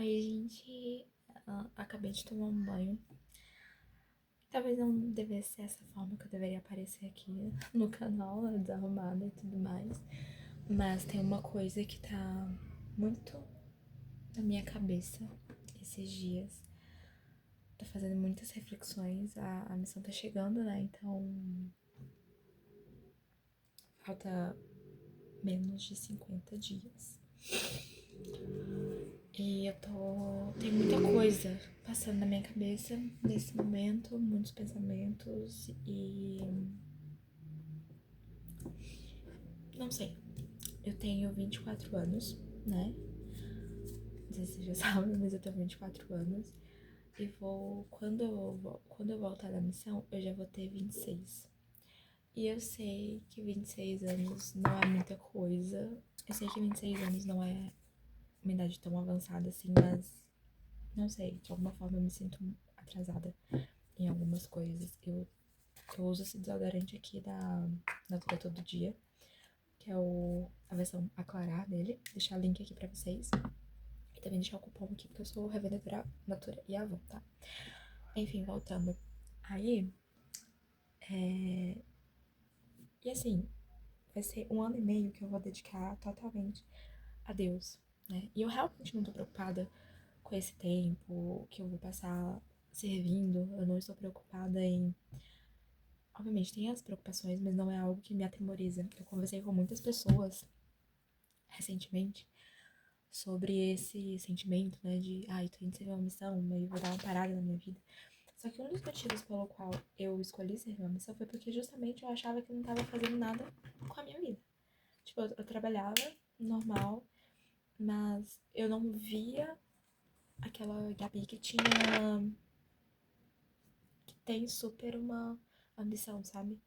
Oi, gente. Acabei de tomar um banho. Talvez não devesse ser essa forma que eu deveria aparecer aqui no canal, né, desarrumada e tudo mais. Mas tem uma coisa que tá muito na minha cabeça esses dias. Tô fazendo muitas reflexões. A missão tá chegando, né? Então falta menos de 50 dias. E eu tô. Tem muita coisa passando na minha cabeça nesse momento, muitos pensamentos e. Não sei. Eu tenho 24 anos, né? Não sei se você já sabe, mas eu tenho 24 anos. E vou. Quando eu voltar da missão, eu já vou ter 26. E eu sei que 26 anos não é muita coisa. Eu sei que 26 anos não é uma idade tão avançada assim, mas não sei, de alguma forma eu me sinto atrasada em algumas coisas. Eu uso esse desodorante aqui da Natura todo dia, que é a versão aclarar dele. Vou deixar o link aqui pra vocês. E também deixar o cupom aqui, porque eu sou revendedora Natura e Avon, tá? Enfim, voltando. Aí, e assim, vai ser 1 ano e meio que eu vou dedicar totalmente a Deus, né? E eu realmente não tô preocupada com esse tempo que eu vou passar servindo. Eu não estou preocupada em. Obviamente, tem as preocupações, mas não é algo que me atemoriza. Eu conversei com muitas pessoas recentemente sobre esse sentimento, né, de, ai, tô indo servir uma missão, meio vou dar uma parada na minha vida. Só que um dos motivos pelo qual eu escolhi servir uma missão foi porque justamente eu achava que eu não tava fazendo nada com a minha vida. Tipo, eu trabalhava normal, mas eu não via aquela Gabi que tinha, que tem super uma ambição, sabe?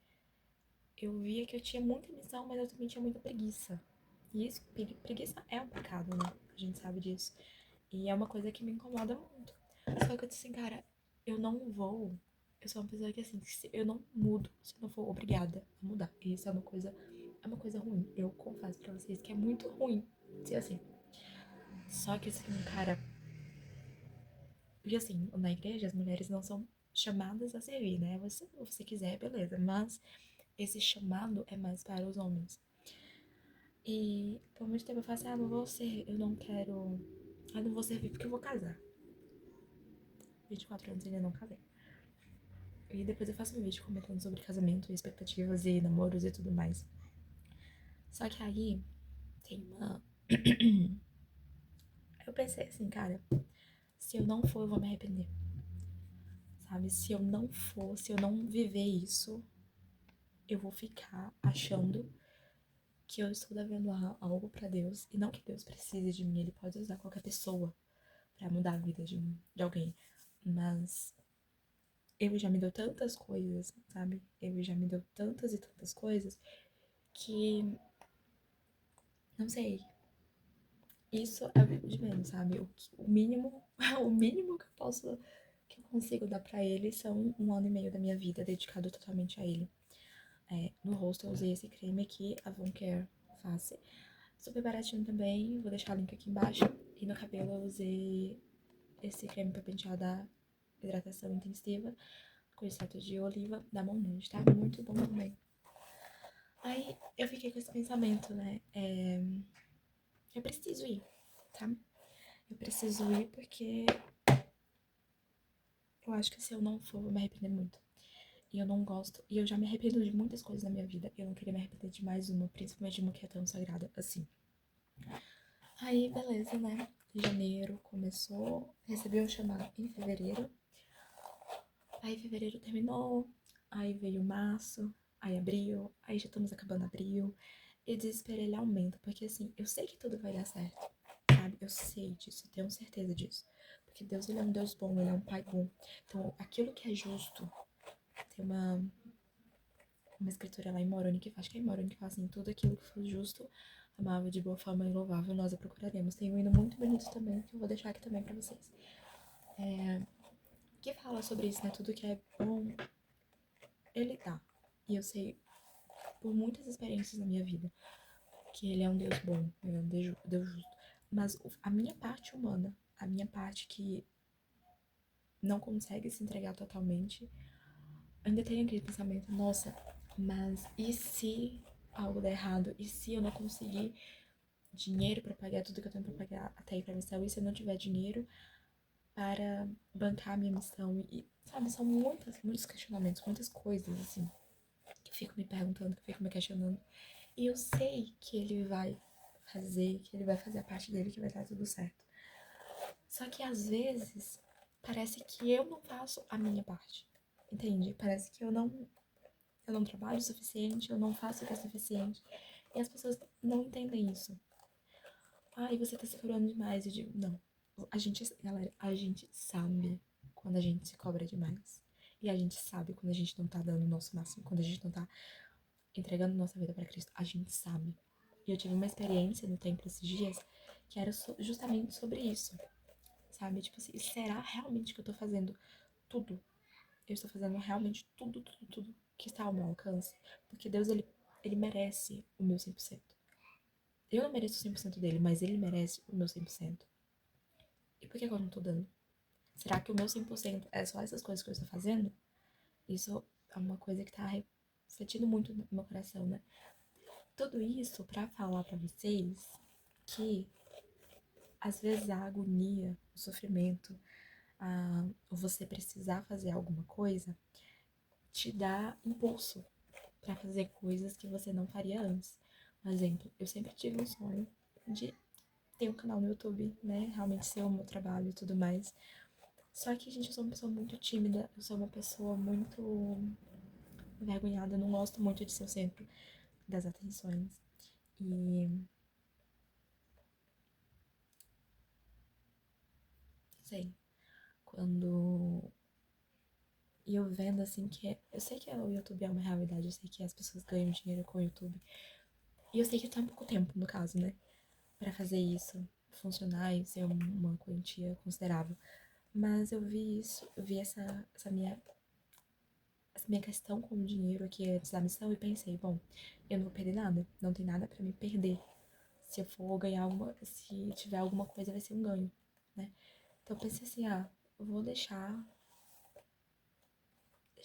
Eu via que eu tinha muita ambição, mas eu também tinha muita preguiça. E isso, preguiça é um pecado, né? A gente sabe disso. E é uma coisa que me incomoda muito. Só que eu disse assim, cara, eu não vou. Eu sou uma pessoa que assim, eu não mudo se eu não for obrigada a mudar. E isso é uma coisa ruim. Eu confesso pra vocês que é muito ruim ser assim. Só que assim, cara, e assim, na igreja as mulheres não são chamadas a servir, né? Se você quiser, beleza. Mas esse chamado é mais para os homens. E por muito tempo eu falei assim, não vou ser, eu não quero. Eu não vou servir porque eu vou casar. 24 anos e ainda não casei. E depois eu faço um vídeo comentando sobre casamento, expectativas e namoros e tudo mais. Só que aí tem uma. Eu pensei assim, cara, se eu não for, eu vou me arrepender. Sabe? Se eu não for, se eu não viver isso, eu vou ficar achando que eu estou devendo algo pra Deus. E não que Deus precise de mim, ele pode usar qualquer pessoa pra mudar a vida de alguém. Mas ele já me deu tantas coisas, sabe? Ele já me deu tantas e tantas coisas que, não sei, isso é o de menos, sabe? O mínimo, o mínimo que eu posso, que eu consigo dar pra ele são 1 ano e meio da minha vida dedicado totalmente a ele. No rosto eu usei esse creme aqui, Avon Care Face. Super baratinho também, vou deixar o link aqui embaixo. E no cabelo eu usei esse creme pra pentear da hidratação intensiva com extrato de oliva da Monange, tá? Muito bom também. Aí eu fiquei com esse pensamento, né? Eu preciso ir, tá? Eu preciso ir porque eu acho que se eu não for, eu vou me arrepender muito. E eu não gosto. E eu já me arrependo de muitas coisas na minha vida. Eu não queria me arrepender de mais uma, principalmente de uma que é tão sagrada assim. Aí, beleza, né? Janeiro começou. Recebi o chamado em fevereiro. Aí, fevereiro terminou. Aí veio março. Aí, abril. Aí, já estamos acabando abril. E o desespero ele aumenta. Porque assim, eu sei que tudo vai dar certo. Sabe? Eu sei disso. Eu tenho certeza disso. Porque Deus, ele é um Deus bom. Ele é um pai bom. Então, aquilo que é justo. Tem uma escritura lá em Moroni que acho que é em Moroni que fala assim: tudo aquilo que for justo, amável, de boa forma e louvável, nós a procuraremos. Tem um hino muito bonito também, que eu vou deixar aqui também pra vocês. Que fala sobre isso, né? Tudo que é bom, ele dá. E eu sei, por muitas experiências na minha vida, que ele é um Deus bom, ele é um Deus justo. Mas a minha parte humana a minha parte que não consegue se entregar totalmente, ainda tem aquele pensamento, nossa, mas e se algo der errado? E se eu não conseguir dinheiro para pagar tudo que eu tenho para pagar até ir pra missão? E se eu não tiver dinheiro para bancar a minha missão? E, sabe, são muitos questionamentos, muitas coisas, assim, que eu fico me perguntando, que eu fico me questionando. E eu sei que ele vai que ele vai fazer a parte dele, que vai dar tudo certo. Só que às vezes parece que eu não faço a minha parte. Entende? Parece que eu não trabalho o suficiente, eu não faço o que é suficiente. E as pessoas não entendem isso. Ai, você tá se cobrando demais. Eu digo, não. Galera, a gente sabe quando a gente se cobra demais. E a gente sabe quando a gente não tá dando o nosso máximo, quando a gente não tá entregando nossa vida pra Cristo. A gente sabe. E eu tive uma experiência no templo esses dias que era justamente sobre isso. Sabe? Tipo assim, será realmente que eu tô fazendo tudo? Eu estou fazendo realmente tudo que está ao meu alcance? Porque Deus, ele merece o meu 100%. Eu não mereço o 100% dele, mas ele merece o meu 100%. E por que eu não tô dando? Será que o meu 100% é só essas coisas que eu estou fazendo? Isso é uma coisa que tá refletindo muito no meu coração, né? Tudo isso pra falar pra vocês que às vezes a agonia, o sofrimento, você precisar fazer alguma coisa, te dá impulso para fazer coisas que você não faria antes. Por exemplo, eu sempre tive um sonho de ter um canal no YouTube, né? Realmente ser o meu trabalho e tudo mais. Só que, gente, eu sou uma pessoa muito tímida, eu sou uma pessoa muito envergonhada, eu não gosto muito de ser o centro das atenções. E, não sei, quando eu vendo assim que eu sei que o YouTube é uma realidade, eu sei que as pessoas ganham dinheiro com o YouTube. E eu sei que tá pouco tempo, no caso, né? Pra fazer isso funcionar e ser uma quantia considerável. Mas eu vi isso, eu vi essa minha questão com o dinheiro aqui antes da missão e pensei, bom, eu não vou perder nada, não tem nada pra me perder. Se eu for ganhar se tiver alguma coisa, vai ser um ganho, né? Então eu pensei assim, eu vou deixar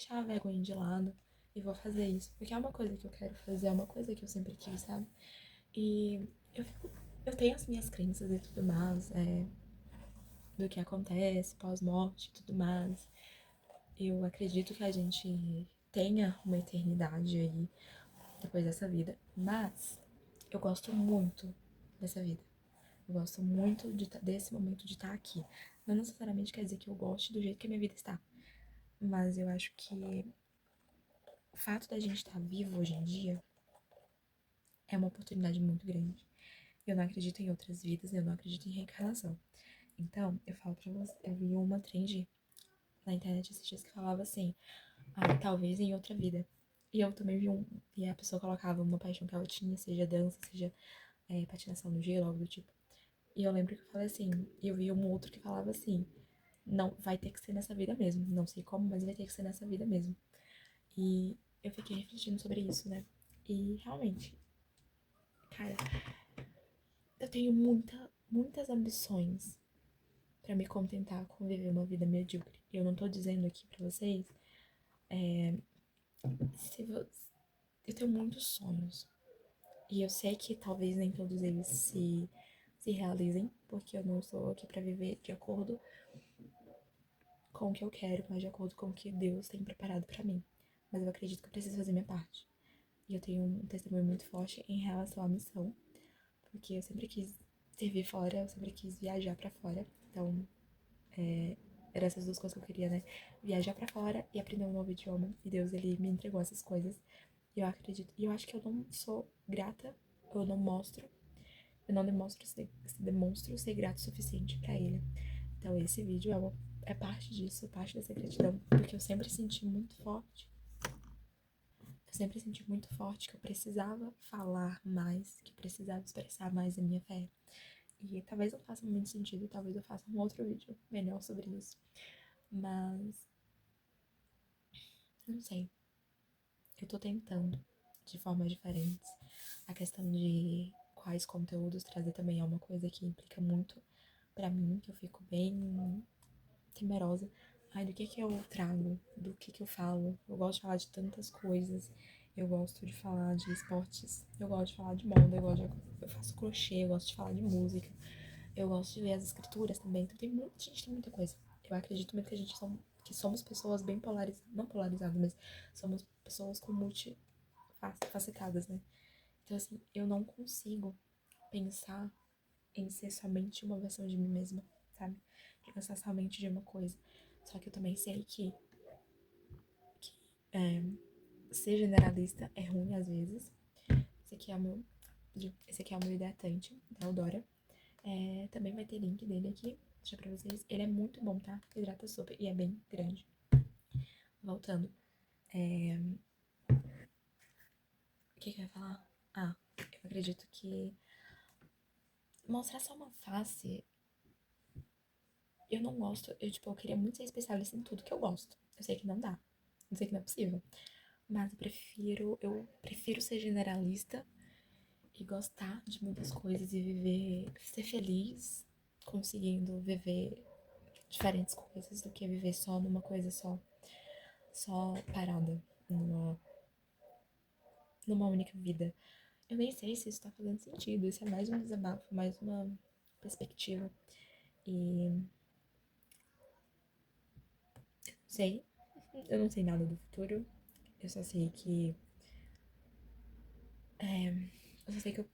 a vergonha de lado e vou fazer isso, porque é uma coisa que eu quero fazer, é uma coisa que eu sempre quis, sabe? E eu fico, eu tenho as minhas crenças e tudo mais, do que acontece pós-morte e tudo mais. Eu acredito que a gente tenha uma eternidade aí depois dessa vida, mas eu gosto muito dessa vida. Eu gosto muito desse momento de estar aqui. Não necessariamente quer dizer que eu goste do jeito que a minha vida está, mas eu acho que o fato da gente estar vivo hoje em dia é uma oportunidade muito grande. Eu não acredito em outras vidas, eu não acredito em reencarnação. Então, eu falo pra você, eu vi uma trend na internet esses dias que falava assim, talvez em outra vida. E eu também e a pessoa colocava uma paixão que ela tinha, seja dança, seja patinação no gelo, algo do tipo. E eu lembro que eu falei assim, e eu vi um outro que falava assim, não, vai ter que ser nessa vida mesmo. Não sei como, mas vai ter que ser nessa vida mesmo. E eu fiquei refletindo sobre isso, né? E realmente, cara, eu tenho muitas ambições pra me contentar com viver uma vida medíocre. Eu não tô dizendo aqui pra vocês, se vo- eu tenho muitos sonhos. E eu sei que talvez nem todos eles se realizem, porque eu não estou aqui pra viver de acordo com o que eu quero, mas de acordo com o que Deus tem preparado pra mim. Mas eu acredito que eu preciso fazer minha parte. E eu tenho um testemunho muito forte em relação à missão, porque eu sempre quis servir fora, eu sempre quis viajar pra fora. Então, eram essas duas coisas que eu queria, né? Viajar pra fora e aprender um novo idioma. E Deus, ele me entregou essas coisas. E eu acredito, e eu acho que eu não sou grata, eu não mostro, eu não demonstro demonstro ser grato o suficiente pra ele. Então esse vídeo é parte disso, parte dessa gratidão, porque eu sempre senti muito forte que eu precisava falar mais, que precisava expressar mais a minha fé. E talvez não faça muito sentido, talvez eu faça um outro vídeo melhor sobre isso. Mas, não sei, eu tô tentando de formas diferentes. A questão de quais conteúdos trazer também é uma coisa que implica muito pra mim, que eu fico bem temerosa. Ai, do que eu trago, do que eu falo. Eu gosto de falar de tantas coisas. Eu gosto de falar de esportes, eu gosto de falar de moda, eu faço crochê, eu gosto de falar de música, eu gosto de ler as escrituras também. Então a gente tem muita coisa. Eu acredito muito que que somos pessoas bem polarizadas, não polarizadas, mas somos pessoas com multifacetadas, né? Então assim, eu não consigo pensar em ser somente uma versão de mim mesma, sabe? De pensar somente de uma coisa. Só que eu também sei que ser generalista é ruim às vezes. Esse aqui é o meu, esse aqui é o meu hidratante da Eudora. Também vai ter link dele aqui, deixa pra vocês. Ele é muito bom, tá? Hidrata super e é bem grande. Voltando. O que eu ia falar? Ah, eu acredito que mostrar só uma face, eu não gosto. Eu queria muito ser especialista em tudo que eu gosto. Eu sei que não dá. Eu sei que não é possível. Mas eu prefiro ser generalista e gostar de muitas coisas e viver, ser feliz conseguindo viver diferentes coisas do que viver só numa coisa só parada numa única vida. Eu nem sei se isso tá fazendo sentido, isso é mais um desabafo, mais uma perspectiva. E sei, eu não sei nada do futuro, eu só sei que. Eu só sei que a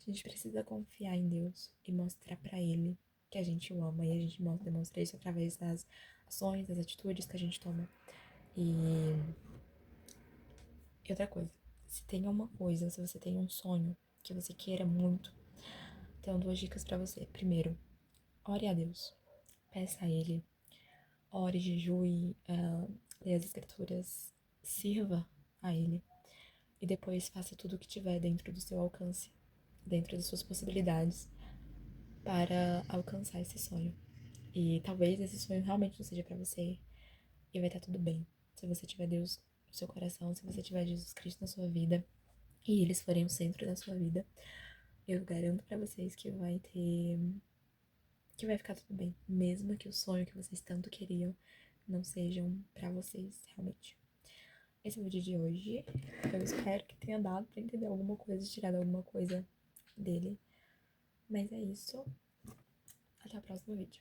gente precisa confiar em Deus e mostrar pra Ele que a gente o ama. E a gente demonstra isso através das ações, das atitudes que a gente toma. E outra coisa, se tem uma coisa, se você tem um sonho que você queira muito, tenho duas dicas pra você. Primeiro, ore a Deus. Peça a Ele. Ore, jejue, leia as escrituras. Sirva a Ele. E depois faça tudo o que tiver dentro do seu alcance, dentro das suas possibilidades, para alcançar esse sonho. E talvez esse sonho realmente não seja pra você. E vai estar tudo bem. Se você tiver Deus no seu coração, se você tiver Jesus Cristo na sua vida, e eles forem o centro da sua vida, eu garanto pra vocês que vai ficar tudo bem, mesmo que o sonho que vocês tanto queriam não sejam pra vocês realmente. Esse é o vídeo de hoje. Eu espero que tenha dado pra entender alguma coisa, tirado alguma coisa dele. Mas é isso. Até o próximo vídeo.